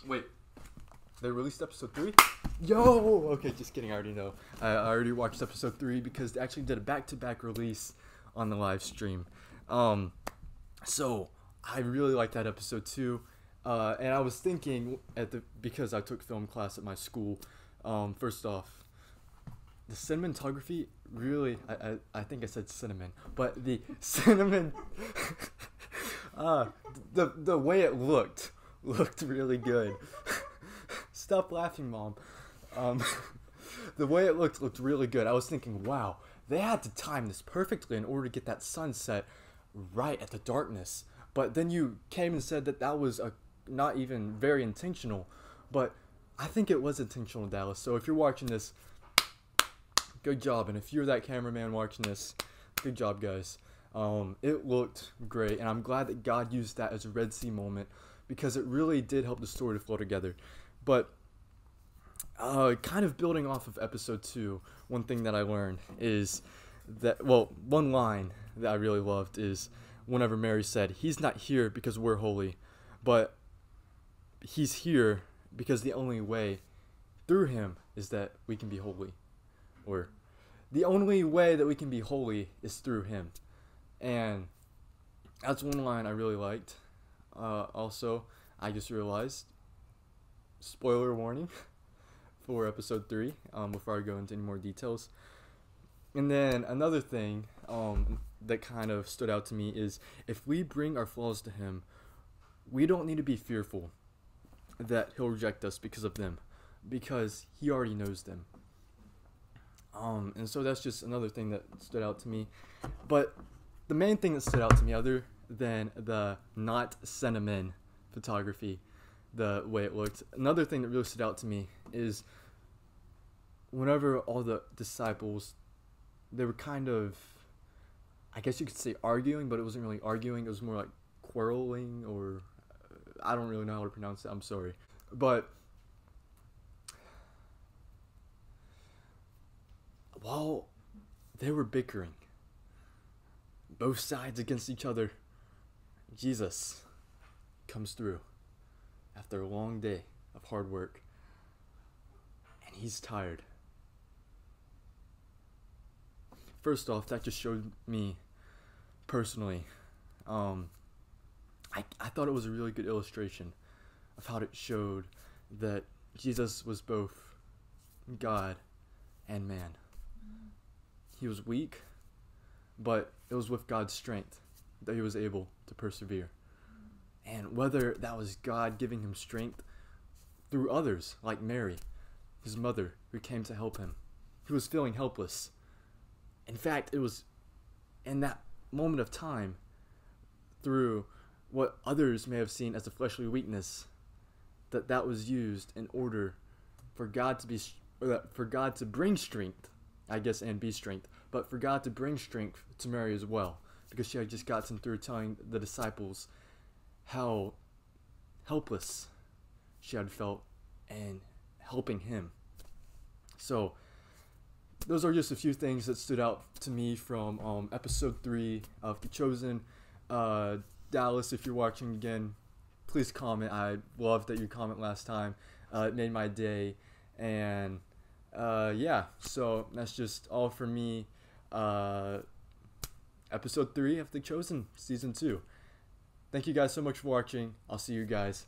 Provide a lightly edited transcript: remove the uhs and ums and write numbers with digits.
Wait, they released episode 3? Yo! Okay, just kidding, I already know. I already watched episode 3 because they actually did a back-to-back release on the live stream. So, I really liked that episode too. And I was thinking, because I took film class at my school, first off, the cinematography really, I think I said cinnamon, but the cinnamon, the way it looked really good. Stop laughing, Mom. The way it looked really good. I was thinking, wow, they had to time this perfectly in order to get that sunset right at the darkness. But then you came and said that was not even very intentional. But I think it was intentional, Dallas. So if you're watching this, good job. And if you're that cameraman watching this, good job, guys. It looked great. And I'm glad that God used that as a Red Sea moment, because it really did help the story to flow together. But kind of building off of episode 2, one thing that I learned is that, well, one line that I really loved is whenever Mary said, "He's not here because we're holy, but he's here because the only way through him is that we can be holy." Or, the only way that we can be holy is through him. And that's one line I really liked. Also, I just realized, spoiler warning for episode 3, before I go into any more details. And then another thing that kind of stood out to me is, if we bring our flaws to him, we don't need to be fearful that he'll reject us because of them, because he already knows them. And so that's just another thing that stood out to me. But the main thing that stood out to me, other than the not cinnamon photography, the way it looked, another thing that really stood out to me is whenever all the disciples, they were kind of, I guess you could say arguing, but it wasn't really arguing, it was more like quarreling, or I don't really know how to pronounce it, I'm sorry. But while they were bickering, both sides against each other, Jesus comes through after a long day of hard work, and he's tired. First off, that just showed me personally, I thought it was a really good illustration of how it showed that Jesus was both God and man. He was weak, but it was with God's strength that he was able to persevere. And whether that was God giving him strength through others, like Mary, his mother, who came to help him. He was feeling helpless. In fact, it was in that moment of time, through what others may have seen as a fleshly weakness, that was used in order for God to bring strength, I guess, and be strength, but for God to bring strength to Mary as well, because she had just gotten through telling the disciples how helpless she had felt and helping him. So those are just a few things that stood out to me from episode 3 of The Chosen. Dallas, if you're watching again, please comment. I loved that you comment last time. It made my day. And yeah, so that's just all for me. Episode 3 of The Chosen, Season 2. Thank you guys so much for watching. I'll see you guys